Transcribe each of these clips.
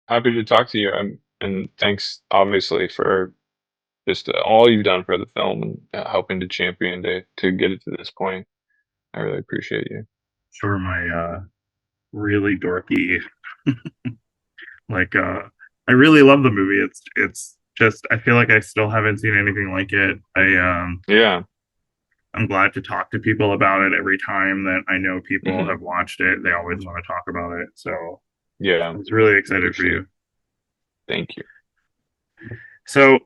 Happy to talk to you. And thanks, obviously, for just all you've done for the film and helping to champion to get it to this point. I really appreciate you. Sure, my really dorky like I really love the movie. It's just I feel like I still haven't seen anything like it. Yeah. I'm glad to talk to people about it every time that I know people hmm have watched it. They always want to talk about it. So Yeah. I was really excited for Appreciate it. you. Thank you. So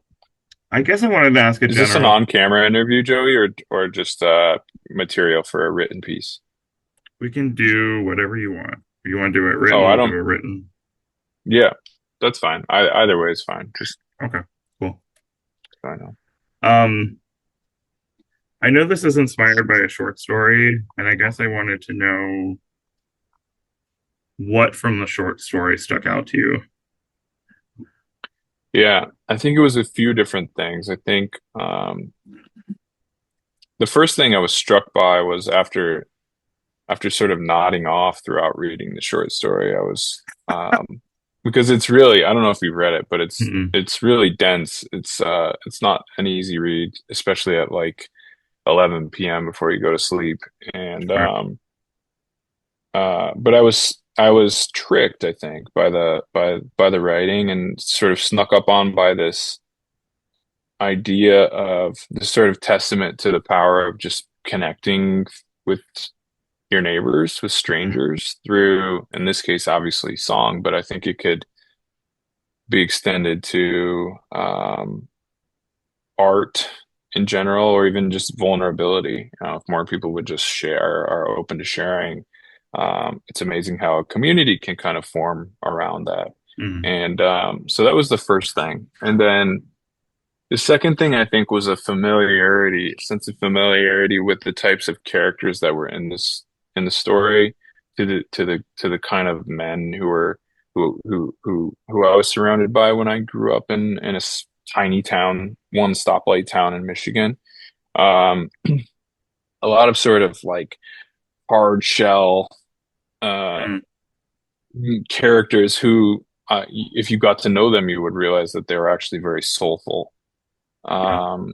I guess I wanted to ask a Is this an general. on-camera interview, Joey, or just material for a written piece? We can do whatever you want. If you want to do it Oh, written, I we'll do don't. it written. Yeah, that's fine. Either way is fine. Just Okay, cool. fine. Um, I know this is inspired by a short story, and I guess I wanted to know what from the short story stuck out to you. Yeah, I think it was a few different things. I think the first thing I was struck by was after sort of nodding off throughout reading the short story, I was because it's really, I don't know if you've read it, but Mm-mm. it's really dense. It's not an easy read, especially at like 11 p.m. before you go to sleep. And Sure. but I was tricked, I think, by the writing and sort of snuck up on by this idea of this sort of testament to the power of just connecting with your neighbors, with Mm-mm. strangers through, in this case, obviously song, but I think it could be extended to art in general, or even just vulnerability. If more people would just share, are open to sharing, it's amazing how a community can kind of form around that. Mm-mm. And so that was the first thing. And then the second thing I think was a familiarity, sense of familiarity with the types of characters that were in the story, to the kind of men who I was surrounded by when I grew up in a tiny town, one stoplight town in Michigan. Um, a lot of sort of like hard shell uh, Mm-mm. characters who, if you got to know them, you would realize that they were actually very soulful. Yeah. Um,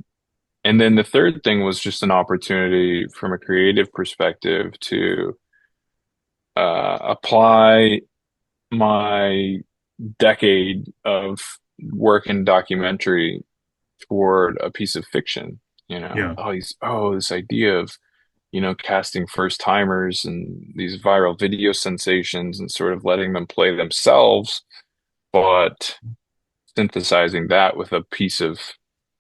And then the third thing was just an opportunity from a creative perspective to apply my decade of work in documentary toward a piece of fiction. Yeah. This idea of, casting first timers and these viral video sensations and sort of letting them play themselves, but synthesizing that with a piece of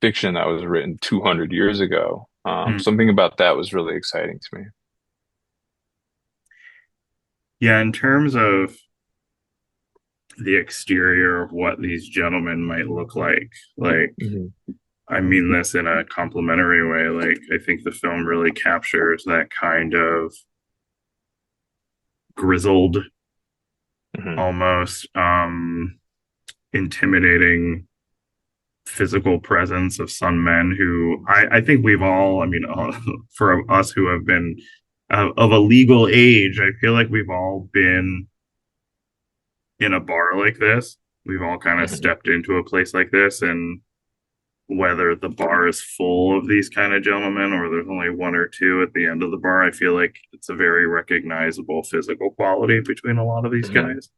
fiction that was written 200 years ago. Mm. Something about that was really exciting to me. Yeah. In terms of the exterior of what these gentlemen might look like, hmm I mean this in a complimentary way. Like, I think the film really captures that kind of grizzled, hmm almost intimidating physical presence of some men who I think we've all, I mean, for us who have been of a legal age, I feel like we've all been in a bar like this. We've all kind of hmm stepped into a place like this, and whether the bar is full of these kind of gentlemen or there's only one or two at the end of the bar, I feel like it's a very recognizable physical quality between a lot of these hmm guys.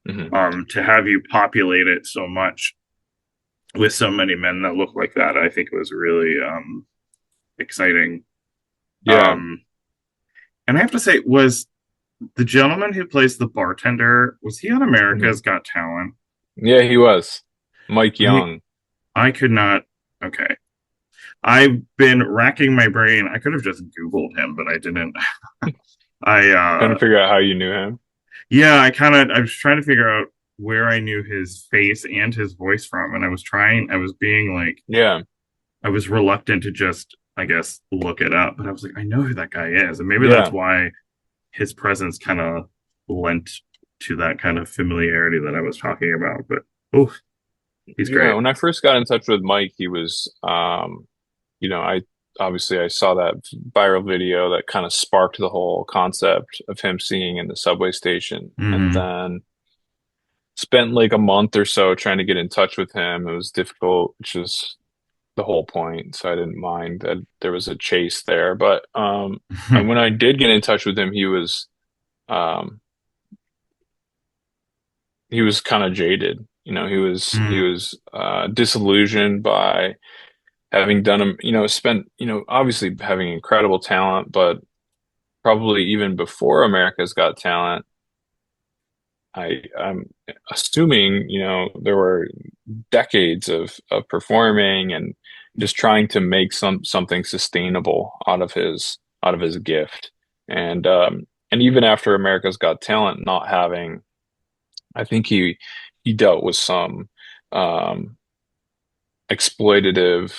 hmm To have you populate it so much with so many men that look like that, I think was really exciting. Yeah. Um, and I have to say, was the gentleman who plays the bartender, was he on hmm America's Got Talent? Yeah, he was. Mike I Young. I could not. Okay, I've been racking my brain. I could have just Googled him, but I didn't. I Trying to figure out how you knew him. yeah, I was trying to figure out where I knew his face and his voice from, and I was being like, Yeah. I was reluctant to just, I guess, look it up, but I was like, I know who that guy is, and maybe that's Yeah. why his presence kind of lent to that kind of familiarity that I was talking about. But oh, he's Yeah. great. When I first got in touch with Mike, he was, I obviously I saw that viral video that kind of sparked the whole concept of him singing in the subway station. And Mm-hmm. then spent like a month or so trying to get in touch with him. It was difficult, which is the whole point. So I didn't mind that there was a chase there. But and when I did get in touch with him, um he was kind of jaded. You know, he Mm, was disillusioned by having done him, spent, obviously having incredible talent, but probably even before America's Got Talent, I'm assuming, there were decades of performing and just trying to make something sustainable out of his gift. And even after America's Got Talent not having, I think he dealt with some um exploitative,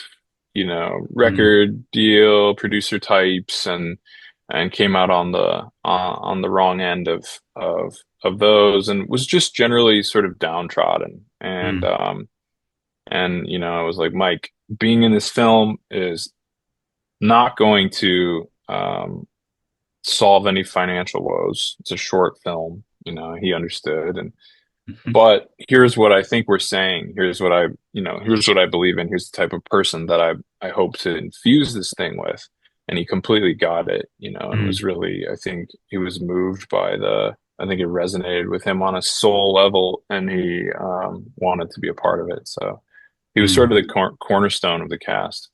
mm, record deal, producer types, and came out on the wrong end of those, and was just generally sort of downtrodden. mm, And I was like, Mike, being in this film is not going to solve any financial woes. It's a short film. He understood, and mhm, but here's what I think we're saying. Here's what I believe in. Here's the type of person that I hope to infuse this thing with. And he completely got it, and mm, was really, I think he was moved by I think it resonated with him on a soul level, and he wanted to be a part of it. So he was sort mm. of the cornerstone of the cast.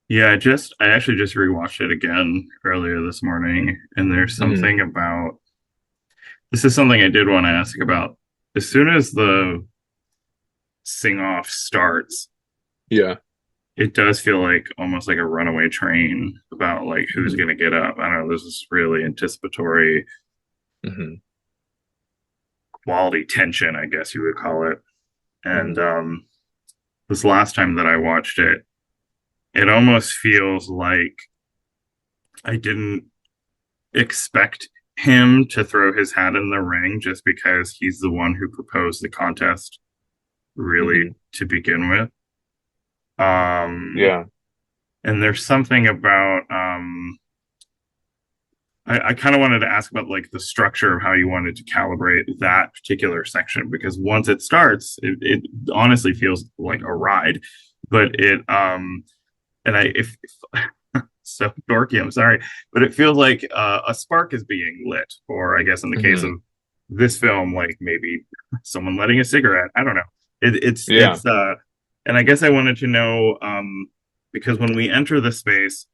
Yeah, I actually just rewatched it again earlier this morning, and there's Hmm. something about this is something I did want to ask about. As soon as the sing off starts, Yeah. it does feel like almost like a runaway train about like who's Hmm. going to get up. I don't know. This is really anticipatory Hmm. quality tension, I guess you would call it. And Hmm. this last time that I watched it, it almost feels like I didn't expect him to throw his hat in the ring just because he's the one who proposed the contest really Hmm. to begin with. Um, Yeah. and there's something about I kind of wanted to ask about like the structure of how you wanted to calibrate that particular section because once it starts, it honestly feels like a ride, but it and I if so dorky, I'm sorry, but it feels like a spark is being lit, or I guess in the case of Hmm. this film, like maybe someone lighting a cigarette. I don't know. Yeah. And I guess I wanted to know because when we enter the space,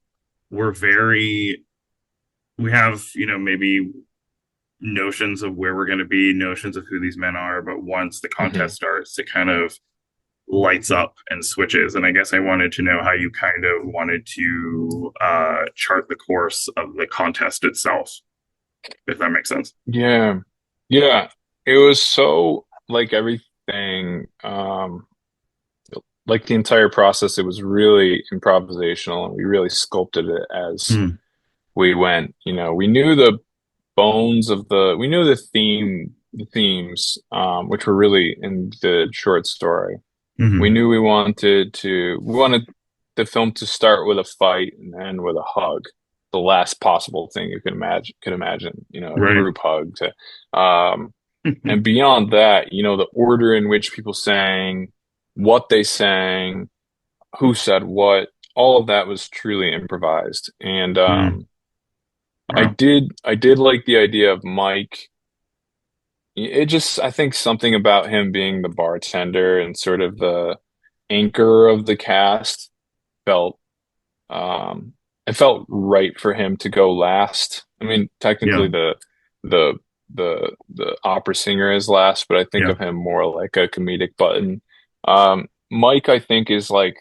we're very we have maybe notions of where we're going to be, notions of who these men are, but once the Hmm. contest starts, it kind of lights up and switches. And I guess I wanted to know how you kind of wanted to chart the course of the contest itself, if that makes sense. Yeah. Yeah. It was so like everything, like the entire process, it was really improvisational, and we really sculpted it as Mm, we went. We knew we knew the themes, which were really in the short story. We hmm. knew we wanted the film to start with a fight and end with a hug, the last possible thing you could imagine, a Right. group hug um, and beyond that, the order in which people sang, what they sang, who said what, all of that was truly improvised. And Mm, wow. I did like the idea of Mike. It just, I think something about him being the bartender and sort of the anchor of the cast felt, um, it felt right for him to go last. I mean, Yeah. technically the the opera singer is last, but I think Yeah. of him more like a comedic button. Mike, I think, is like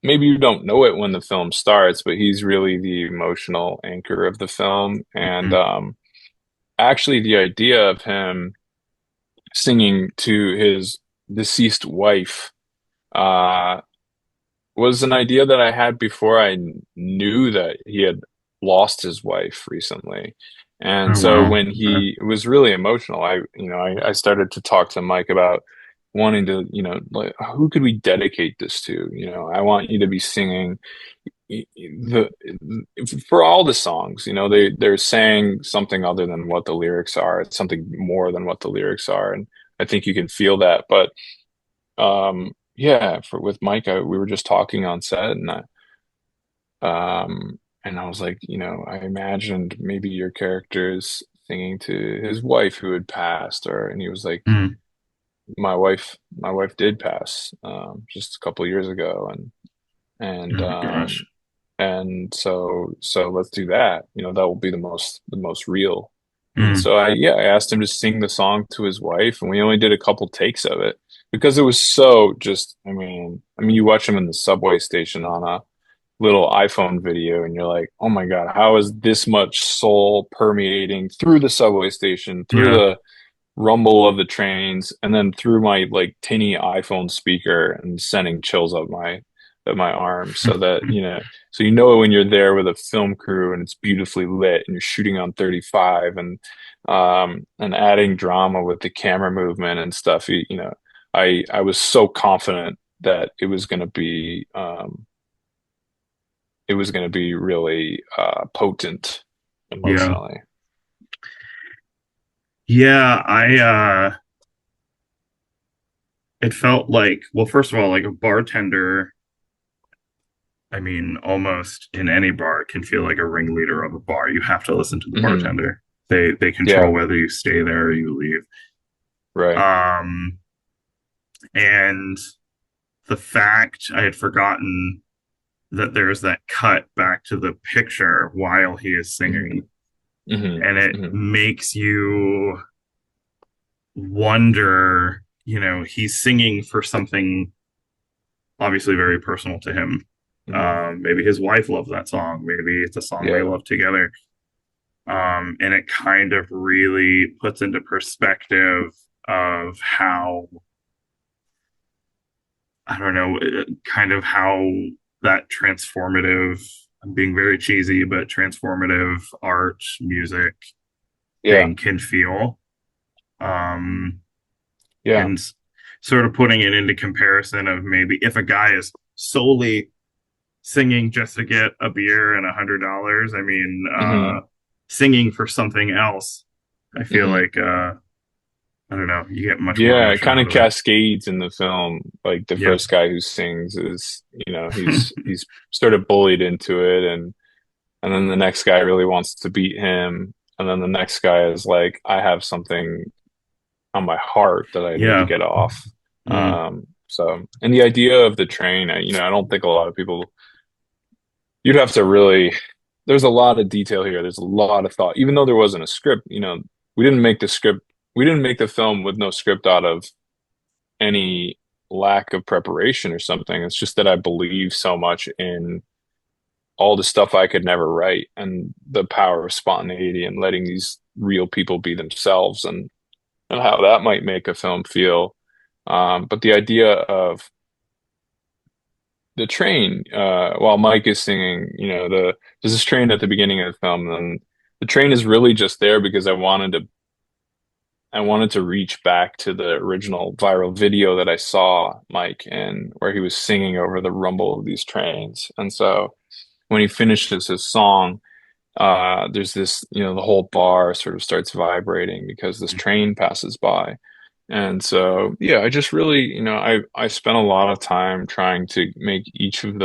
maybe you don't know it when the film starts, but he's really the emotional anchor of the film. And Mm, actually, the idea of him singing to his deceased wife uh, was an idea that I had before I knew that he had lost his wife recently. And oh, so wow. when Okay. he it was really emotional, I started to talk to Mike about wanting to, like, who could we dedicate this to? I want you to be singing. the for all the songs, they're saying something other than what the lyrics are. It's something more than what the lyrics are, and I think you can feel that. But yeah, for with Mike, we were just talking on set, and I was like, I imagined maybe your character is singing to his wife who had passed, and he was like, Mm. my wife did pass, just a couple years ago, and Oh gosh. and so let's do that. That will be the most real. And Mm. so I asked him to sing the song to his wife, and we only did a couple takes of it because it was so just. I mean, you watch him in the subway station on a little iPhone video, and you're like, oh my God, how is this much soul permeating through the subway station, through Yeah. the rumble of the trains, and then through my like tinny iPhone speaker and sending chills up my arms so that so when you're there with a film crew and it's beautifully lit and you're shooting on 35 and adding drama with the camera movement and stuff. I was so confident that it was going to be really potent Yeah. emotionally. Yeah, it felt like, well, first of all, like a bartender, I mean, almost in any bar can feel like a ringleader of a bar. You have to listen to the Hmm. bartender. They control Yeah, whether you stay there or you leave. right. Um, and the fact I had forgotten that there's that cut back to the picture while he is Hmm. singing, Hmm. and it Hmm. makes you wonder, he's singing for something obviously very personal to him. Hmm. Maybe his wife loved that song. Maybe it's a song they Yeah. love together. And it kind of really puts into perspective of how, I don't know, kind of how that transformative, I'm being very cheesy, but transformative art, music Yeah. thing can feel. Um, Yeah. and sort of putting it into comparison of maybe if a guy is solely singing just to get a beer and $100. I mean, Hmm. singing for something else. I feel Hmm. like I don't know, you get much more Yeah, it emotion kind out of of it. cascades in the film. Like the Yeah, first guy who sings is, he's sort of bullied into it, and then the next guy really wants to beat him, and then the next guy is like, I have something on my heart that I need to yeah, get off. mm, And the idea of the train, I don't think a lot of people. You'd have to really. There's a lot of detail here. There's a lot of thought, even though there wasn't a script. We didn't make the script. We didn't make the film with no script out of any lack of preparation or something. It's just that I believe so much in all the stuff I could never write and the power of spontaneity and letting these real people be themselves and how that might make a film feel. But the idea of the train, while Mike is singing, there's this train at the beginning of the film, and the train is really just there because I wanted to reach back to the original viral video that I saw Mike in, where he was singing over the rumble of these trains. And so when he finishes his song, there's this, the whole bar sort of starts vibrating because this train passes by. And so, yeah, I just really, I spent a lot of time trying to make each of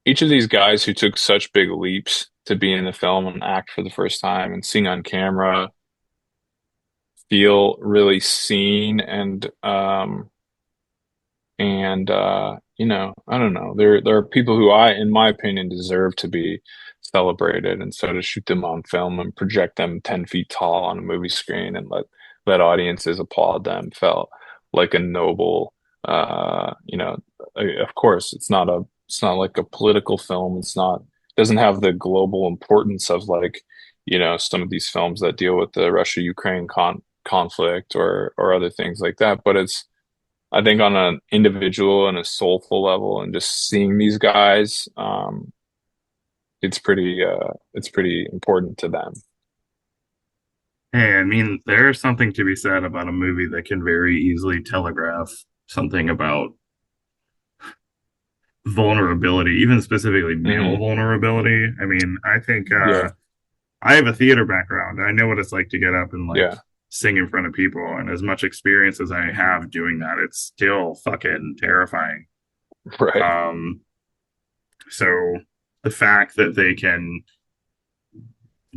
these guys who took such big leaps to be in the film and act for the first time and sing on camera feel really seen and I don't know. There are people who in my opinion, deserve to be celebrated, and so to shoot them on film and project them 10 feet tall on a movie screen and let audiences applaud them felt like a noble. Of course, it's not like a political film. Doesn't have the global importance of like some of these films that deal with the Russia-Ukraine conflict or other things like that, but I think on an individual and a soulful level, and just seeing these guys, it's pretty important to them. hey, I mean, there's something to be said about a movie that can very easily telegraph something about vulnerability, even specifically male Hmm. vulnerability. I mean, I think Yeah. I have a theater background. I know what it's like to get up and like Yeah. sing in front of people, and as much experience as I have doing that, it's still fucking terrifying. Right. Um, so the fact that they can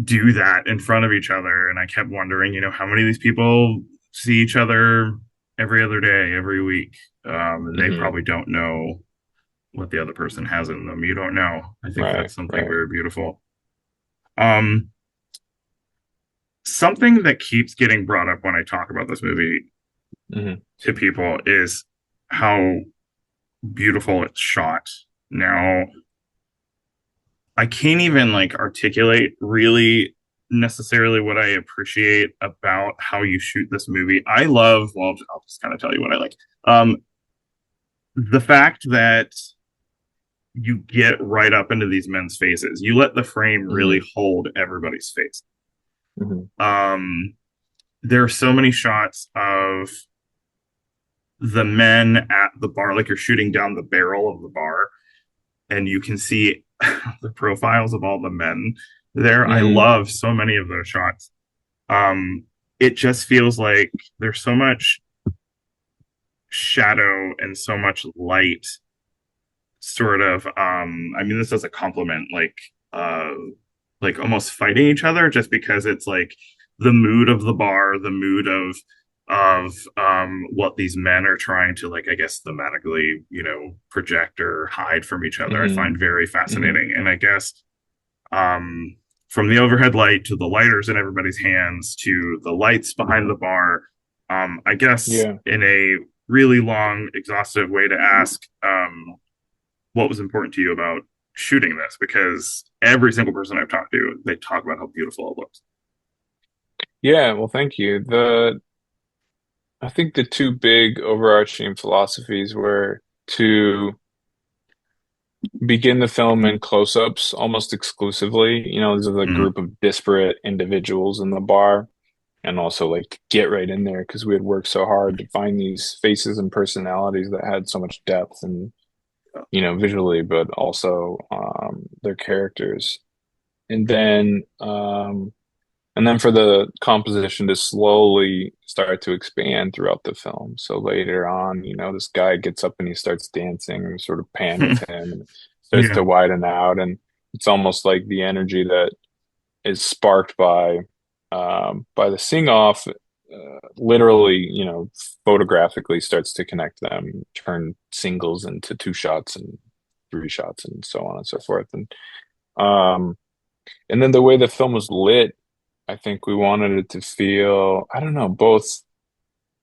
do that in front of each other, and I kept wondering, how many of these people see each other every other day, every week. And they Hmm. probably don't know what the other person has in them. You don't know. I think Right. that's something Right. very beautiful. Um, Something that keeps getting brought up when I talk about this movie Hmm. to people is how beautiful it's shot. Now, I can't even like articulate really necessarily what I appreciate about how you shoot this movie. Well, I'll just kind of tell you what I like. Um, the fact that you get right up into these men's faces, you let the frame really Hmm. hold everybody's face. Hmm. Um, there are so many shots of the men at the bar, like you're shooting down the barrel of the bar, and you can see the profiles of all the men there. I Hmm. love so many of those shots. It just feels like there's so much shadow and so much light, sort of. I mean, this is a compliment, like almost fighting each other, just because it's like the mood of the bar, the mood of what these men are trying to, like, I guess thematically, project or hide from each other. I Hmm. find very Hmm. fascinating, and I guess um, from the overhead light to the lighters in everybody's hands to the lights behind the bar. I guess Yeah. in a really long, exhaustive way to ask, what was important to you about shooting this? Because every single person I've talked to, they talk about how beautiful it looks. Yeah. Well, thank you. I think the two big overarching philosophies were to begin the film in close-ups almost exclusively. This is a Mm, group of disparate individuals in the bar, and also like to get right in there because we had worked so hard to find these faces and personalities that had so much depth and visually, but also their characters. And then and then for the composition to slowly start to expand throughout the film. So later on, this guy gets up and he starts dancing and we sort of pan with him and it starts yeah. to widen out. And it's almost like the energy that is sparked by the sing off, literally, photographically starts to connect them, turn singles into two shots and three shots and so on and so forth. Um, and then the way the film was lit, I think we wanted it to feel, I don't know, both.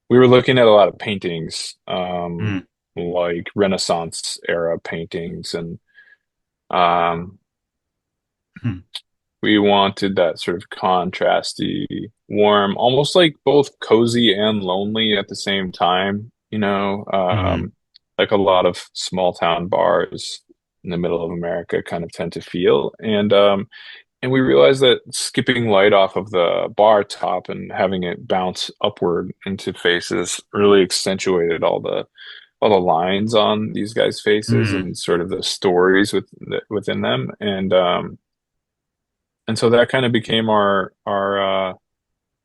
We were looking at a lot of paintings, Mm, like Renaissance era paintings, and um, mm, we wanted that sort of contrasty, warm, almost like both cozy and lonely at the same time, mm, like a lot of small town bars in the middle of America kind of tend to feel. And we realized that skipping light off of the bar top and having it bounce upward into faces really accentuated all the lines on these guys' faces mm. and sort of the stories within them. And so that kind of became our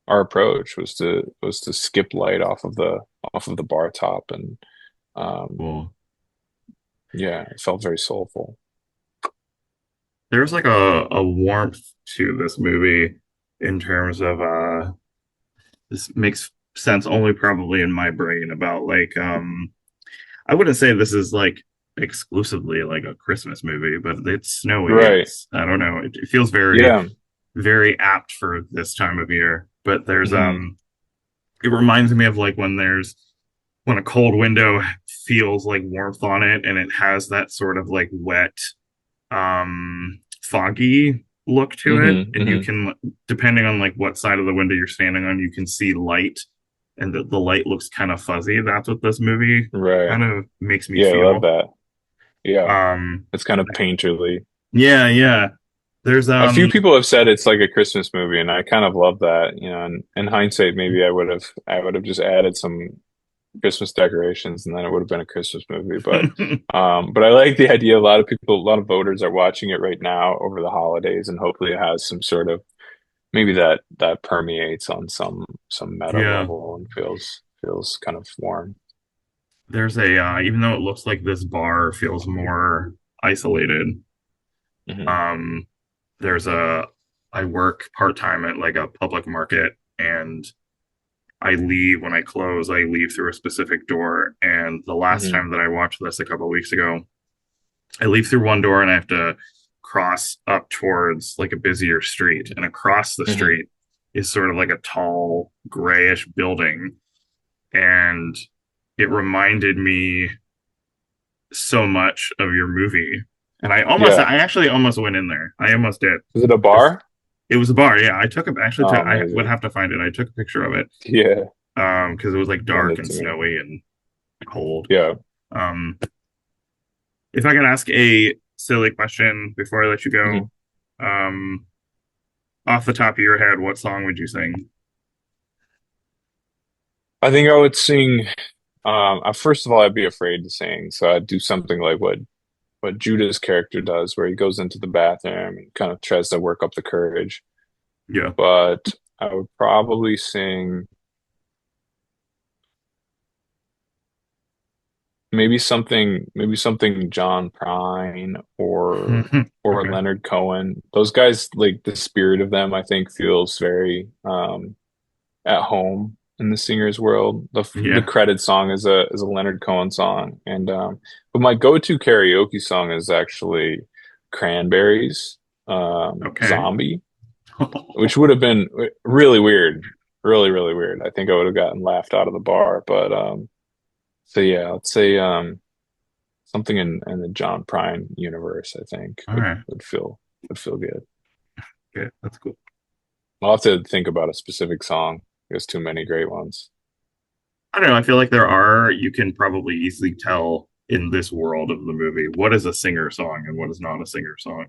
approach was to skip light off of the bar top and um Cool. yeah, it felt very soulful. There's like a warmth to this movie in terms of this makes sense only probably in my brain about like I wouldn't say this is like exclusively like a Christmas movie, but it's snowy. Right. I don't know. It feels very, Yeah. very apt for this time of year. But Hmm. it reminds me of like when a cold window feels like warmth on it and it has that sort of like wet, foggy look to it. Hmm. And you Hmm. can, depending on like what side of the window you're standing on, you can see light and the light looks kind of fuzzy. That's what this movie Right. kind of makes me Yeah, I love feel. that. Yeah. Um, It's kind of painterly. yeah, yeah. There's A few people have said it's like a Christmas movie, and I kind of love that. And in hindsight, maybe I would have just added some Christmas decorations, and then it would have been a Christmas movie. But I like the idea. A lot of people, a lot of voters are watching it right now over the holidays, and hopefully it has some sort of maybe that permeates on some meta Yeah, level and feels kind of warm. there's a even though it looks like this bar feels more isolated. Hmm. Um, there's a I work part time at like a public market, and I leave when I close. I leave through a specific door, and the last Hmm. time that I watched this a couple of weeks ago, I leave through one door and I have to cross up towards like a busier street, and across the Hmm. street is sort of like a tall grayish building, and it reminded me so much of your movie. And Yeah. I actually almost went in there. I almost did. Is it a It's- bar? It was a bar. Yeah, Oh, I would amazing. have to find it. I took a picture of it Yeah. because it was like Send dark it and to me. snowy and cold. Yeah. Um, if I could ask a silly question before I let you Hmm. go, um, off the top of your head, what song would you sing? I think I would sing. First of all, I'd be afraid to sing, so I'd do something like what Judah's character does, where he goes into the bathroom and kind of tries to work up the courage. Yeah. But I would probably sing maybe something John Prine or Okay. Leonard Cohen. Those guys, like the spirit of them, I think feels very at home in the singer's world. The Yeah. credit song is a Leonard Cohen song, and but my go-to karaoke song is actually Cranberries, Okay. Zombie, which would have been really weird, really weird. I think I would have gotten laughed out of the bar, but so yeah, let's say something in the John Prine universe. I think All would right. would feel would feel good. Okay. That's cool. I'll have to think about a specific song. There's too many great ones. I don't know. I feel like there are, you can probably easily tell in this world of the movie what is a singer song and what is not a singer song.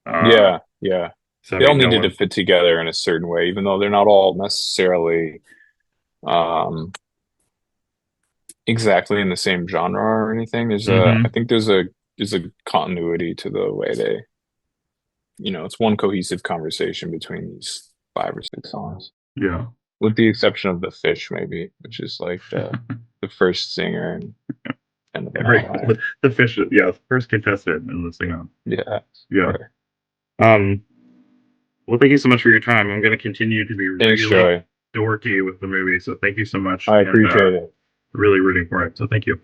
Uh, Yeah, yeah. so I They all mean, no needed to one, fit together in a certain way, even though they're not all necessarily um, exactly in the same genre or anything. I hmm think there's a continuity to the way it's one cohesive conversation between these five or six songs, yeah. with the exception of the fish, maybe, which is like the first singer and kind of an Every, outlier. the fish, yeah, first contestant in the sing on. Yeah, Yeah. right. Um, well, thank you so much for your time. I'm going to continue to be Thanks, really Joey. dorky with the movie. So thank you so much, I and appreciate it. really rooting for it. So thank you.